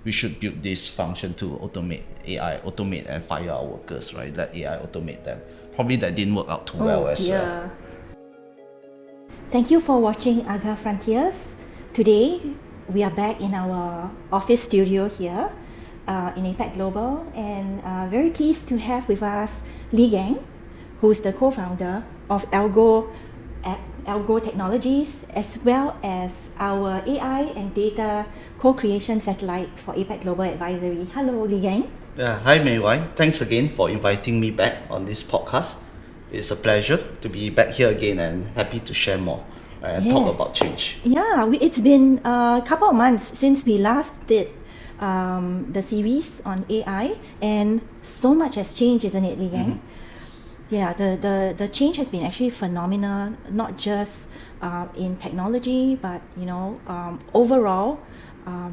we should build this function to automate AI, automate and fire our workers, right? Let AI automate them. Probably that didn't work out too well as well. Thank you for watching AGA Frontiers. Today, we are back in our office studio here in APAC Global, and very pleased to have with us Li Gang, who is the co-founder of ELGO Technologies, as well as our AI and data co-creation satellite for APAC Global Advisory. Hello, Li Gang. Hi Mei Wai. Thanks again for inviting me back on this podcast. It's a pleasure to be back here again and happy to share more and talk about change. Yeah, it's been a couple of months since we last did the series on AI, and so much has changed, isn't it, Li Gang? Yeah, the change has been actually phenomenal, not just in technology, but overall,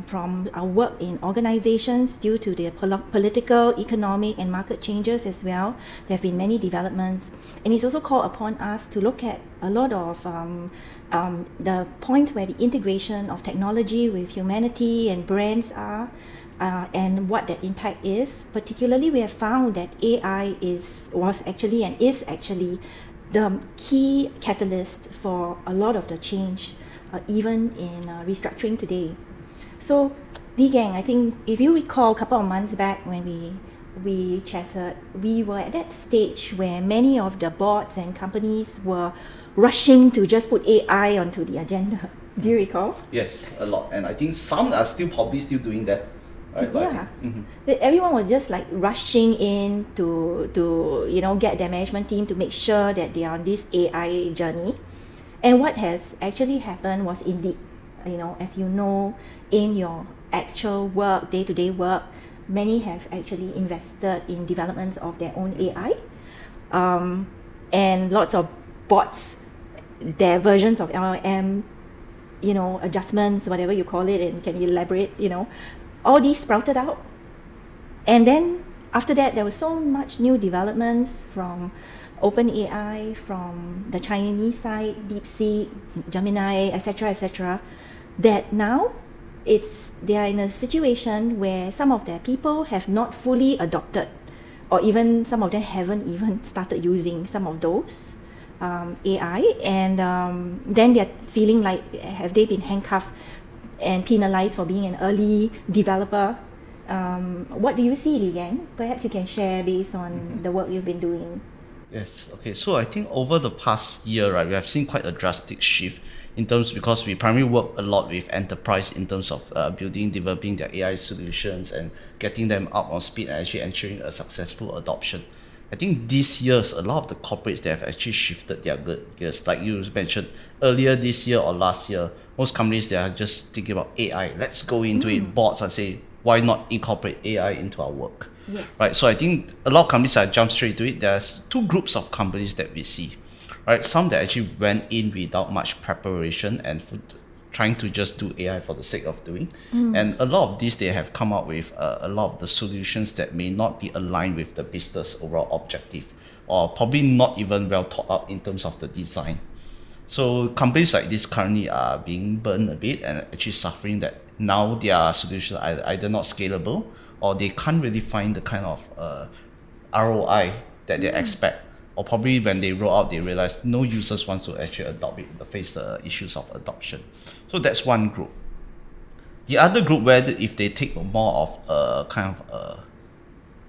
from our work in organizations due to the political, economic, and market changes as well. There have been many developments, and it's also called upon us to look at a lot of the point where the integration of technology with humanity and brands are. And what that impact is. Particularly, we have found that AI is actually the key catalyst for a lot of the change, even in restructuring today. So, Li Gang, I think if you recall a couple of months back when we chatted, we were at that stage where many of the boards and companies were rushing to just put AI onto the agenda. Do you recall? Yes, a lot. And I think some are probably still doing that. Right, Everyone was just like rushing in to get their management team to make sure that they are on this AI journey. And what has actually happened was indeed, as you know, in your actual work, day-to-day work, many have actually invested in developments of their own AI, and lots of bots, their versions of LLM, adjustments, whatever you call it, and can you elaborate, all these sprouted out. And then after that, there was so much new developments from OpenAI, from the Chinese side, DeepSeek, Gemini, etc., that now they are in a situation where some of their people have not fully adopted, or even some of them haven't even started using some of those AI, and then they're feeling like, have they been handcuffed and penalized for being an early developer? What do you see, Li Gang? Perhaps you can share based on the work you've been doing. Yes, okay. So I think over the past year, right, we have seen quite a drastic shift in terms, because we primarily work a lot with enterprise in terms of developing their AI solutions and getting them up on speed and actually ensuring a successful adoption. I think these years, a lot of the corporates, they have actually shifted their gears. Like you mentioned, earlier this year or last year, most companies, they are just thinking about AI. Let's go into it, bots, and say, why not incorporate AI into our work? Yes. Right. So I think a lot of companies are jump straight to it. There's two groups of companies that we see. Right. Some that actually went in without much preparation and trying to just do AI for the sake of doing. And a lot of these, they have come up with a lot of the solutions that may not be aligned with the business overall objective, or probably not even well thought out in terms of the design. So companies like this currently are being burned a bit and actually suffering that now their solutions are either not scalable, or they can't really find the kind of ROI that they expect. Or probably when they roll out, they realize no users wants to actually adopt it, face the issues of adoption. So that's one group. The other group, where if they take more of a kind of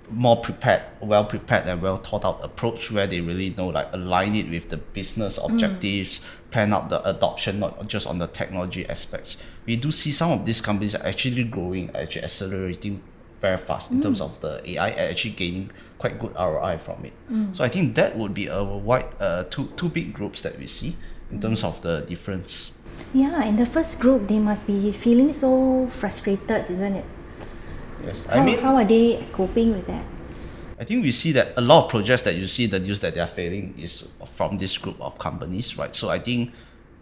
more prepared, well prepared and well thought out approach, where they really know, like, align it with the business objectives, plan out the adoption, not just on the technology aspects. We do see some of these companies are actually growing, actually accelerating very fast in terms of the AI, and actually gaining quite good ROI from it. So I think that would be a wide two big groups that we see in terms of the difference. Yeah, in the first group, they must be feeling so frustrated, isn't it? Yes, how are they coping with that? I think we see that a lot of projects that you see, the news that they are failing is from this group of companies, right? So I think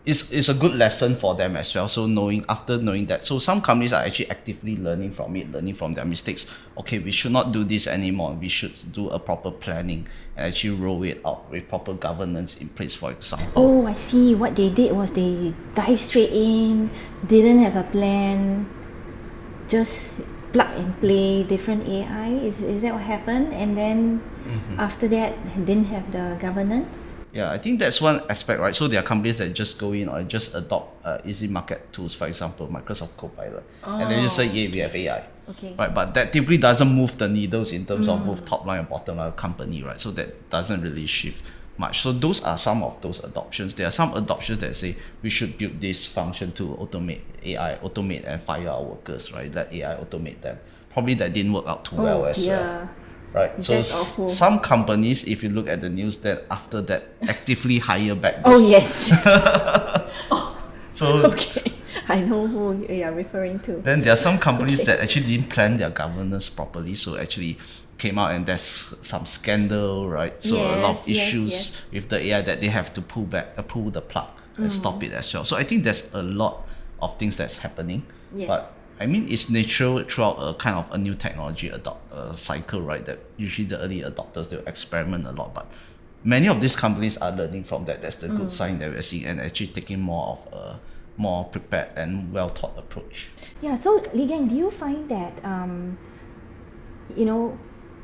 it's a good lesson for them as well. So after knowing that, so some companies are actually actively learning from it, learning from their mistakes. Okay, we should not do this anymore. We should do a proper planning and actually roll it out with proper governance in place, for example. Oh, I see. What they did was they dived straight in, didn't have a plan, just plug and play different AI. Is that what happened? And then after that, didn't have the governance. Yeah, I think that's one aspect, right? So there are companies that just go in or just adopt easy market tools, for example, Microsoft Copilot, and then just say, yeah, we have AI. Okay. Right, but that typically doesn't move the needles in terms of both top line and bottom line of company, right? So that doesn't really shift much. So those are some of those adoptions. There are some adoptions that say we should build this function to automate AI, automate and fire our workers, right? Let AI automate them. Probably that didn't work out too well as well. Right. So That's awful. some companies, if you look at the news, that after that actively hire back Oh those. yes. So Okay. I know who you are referring to. then there are some companies that actually didn't plan their governance properly, so actually came out and there's some scandal, right? So a lot of issues with the AI that they have to pull the plug and stop it as well. So I think there's a lot of things that's happening. Yes. But I mean, it's natural throughout a kind of a new technology cycle, right? That usually the early adopters, they'll experiment a lot, but many of these companies are learning from that. That's the good sign that we're seeing, and actually taking more of a more prepared and well thought approach. Yeah, so Li Gang, do you find that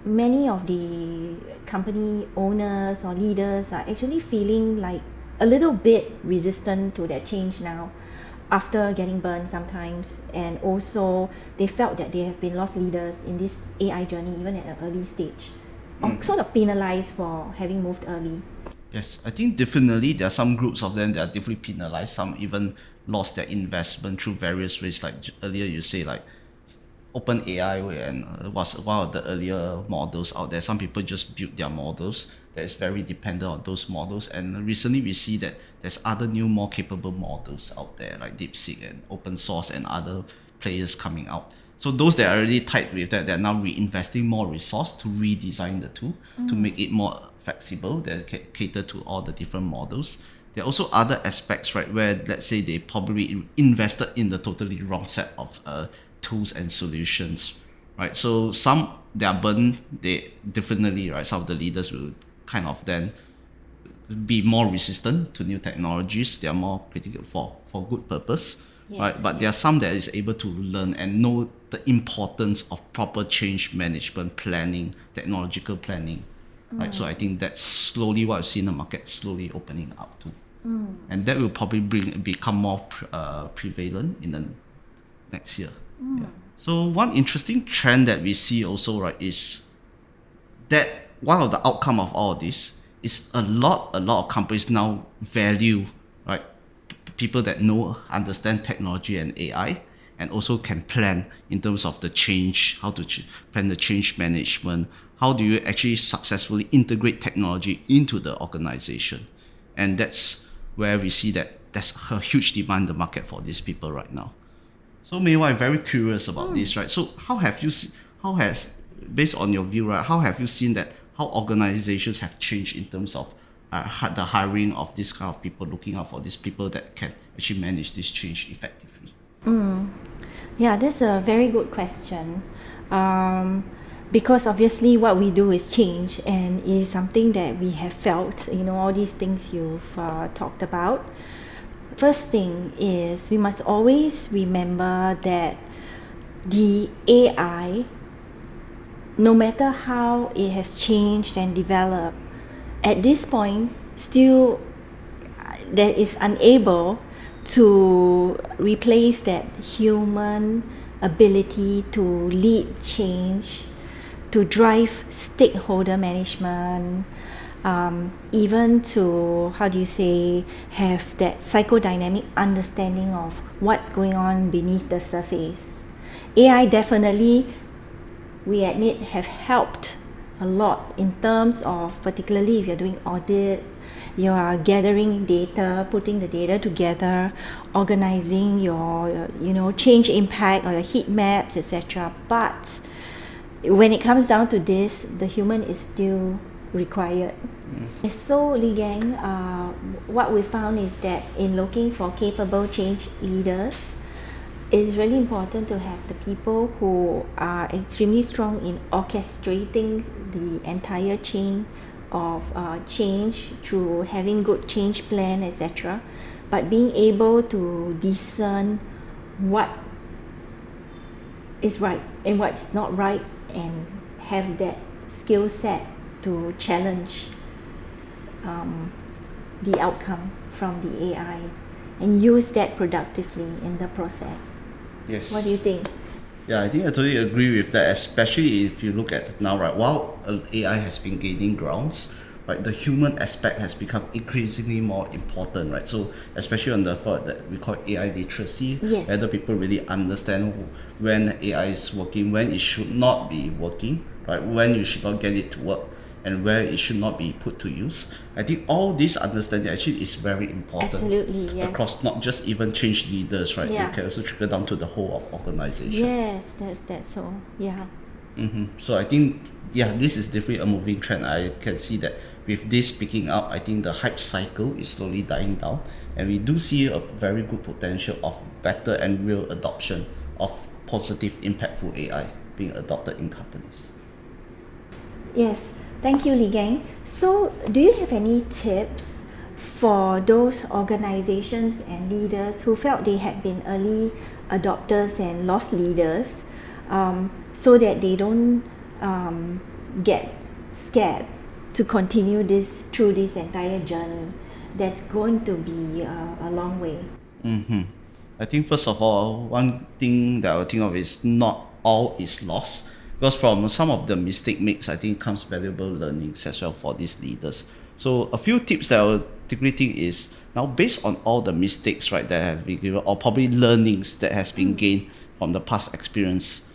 many of the company owners or leaders are actually feeling like a little bit resistant to that change now after getting burned sometimes, and also they felt that they have been lost leaders in this AI journey even at an early stage, or sort of penalized for having moved early? Yes, I think definitely there are some groups of them that are definitely penalized. Some even lost their investment through various ways. Like earlier you say, like OpenAI and was one of the earlier models out there. Some people just built their models that is very dependent on those models. And recently we see that there's other new, more capable models out there like DeepSeek and open source and other players coming out. So those that are already tight with that, they're now reinvesting more resource to redesign the tool to make it more flexible, that cater to all the different models. There are also other aspects, right, where let's say they probably invested in the totally wrong set of tools and solutions, right? So some they are burned, they definitely, right, some of the leaders will kind of then be more resistant to new technologies. They are more critical for good purpose, right? But there are some that is able to learn and know the importance of proper change management planning, technological planning, right? So I think that's slowly what I've seen the market slowly opening up to, and that will probably become more prevalent in the next year. Yeah. So one interesting trend that we see also, right, is that one of the outcome of all of this is a lot of companies now value, right, people that know, understand technology and AI, and also can plan in terms of the change, how to plan the change management, how do you actually successfully integrate technology into the organization. And that's where we see that there's a huge demand in the market for these people right now. So Mei Wai, very curious about this, right? So based on your view, right, how have you seen that, how organizations have changed in terms of the hiring of this kind of people, looking out for these people that can actually manage this change effectively? Yeah, that's a very good question. Because obviously what we do is change, and it is something that we have felt, all these things you've talked about. First thing is we must always remember that the AI, no matter how it has changed and developed, at this point still that is unable to replace that human ability to lead change, to drive stakeholder management, even to, have that psychodynamic understanding of what's going on beneath the surface. AI definitely, we admit, have helped a lot in terms of, particularly if you're doing audit, you are gathering data, putting the data together, organizing your change impact or your heat maps, etc. But when it comes down to this, the human is still required. So Li Gang, what we found is that in looking for capable change leaders, it's really important to have the people who are extremely strong in orchestrating the entire chain of change through having good change plan, etc. But being able to discern what is right and what's not right, and have that skill set to challenge the outcome from the AI and use that productively in the process. Yes. What do you think? Yeah, I think I totally agree with that, especially if you look at now, right, while AI has been gaining grounds, right, the human aspect has become increasingly more important, right? So especially on the part that we call AI literacy, Yes. whether people really understand when AI is working, when it should not be working, right, when you should not get it to work, and where it should not be put to use. I think all this understanding actually is very important. Absolutely, yes. Across not just even change leaders, right? Yeah. It can also trickle down to the whole of organization. Yes, that's so. Yeah. So I think, yeah, this is definitely a moving trend. I can see that with this picking up, I think the hype cycle is slowly dying down, and we do see a very good potential of better and real adoption of positive, impactful AI being adopted in companies. Yes, thank you, Li Gang. So, do you have any tips for those organizations and leaders who felt they had been early adopters and lost leaders, so that they don't get scared to continue this through this entire journey? That's going to be a long way. I think first of all, one thing that I think of is not all is lost, because from some of the mistake makes, I think comes valuable learnings as well for these leaders. So a few tips that I would typically think is, now based on all the mistakes, right, that have been given, or probably learnings that has been gained from the past experience,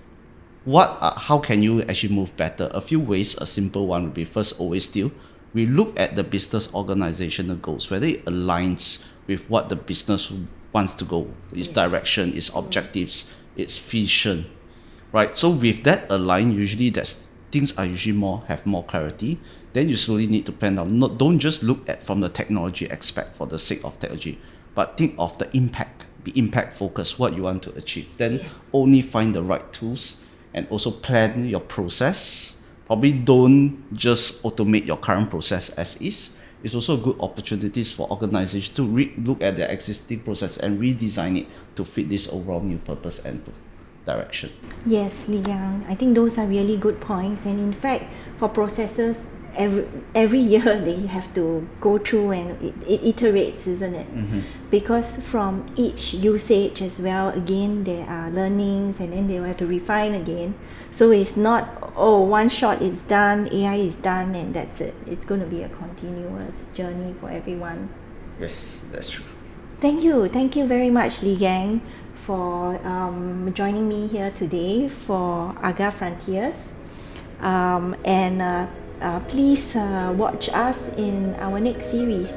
how can you actually move better? A few ways. A simple one would be, first, always still, we look at the business organizational goals, whether it aligns with what the business wants to go, its direction, its objectives, its vision, right? So with that aligned, usually that's things are usually have more clarity. Then you slowly need to plan out. Don't just look at from the technology aspect for the sake of technology, but think of the impact. Be impact focused, what you want to achieve. Then only find the right tools, and also plan your process. Probably don't just automate your current process as is. It's also good opportunities for organizations to look at their existing process and redesign it to fit this overall new purpose and direction. Yes, Li Yang, I think those are really good points. And in fact, for processes, every year they have to go through and it iterates, isn't it? Because from each usage as well, again, there are learnings, and then they will have to refine again. So it's not, one shot is done, AI is done, and that's it. It's going to be a continuous journey for everyone. Yes, that's true. Thank you very much, Li Gang, for joining me here today for AGA Frontiers. Please watch us in our next series.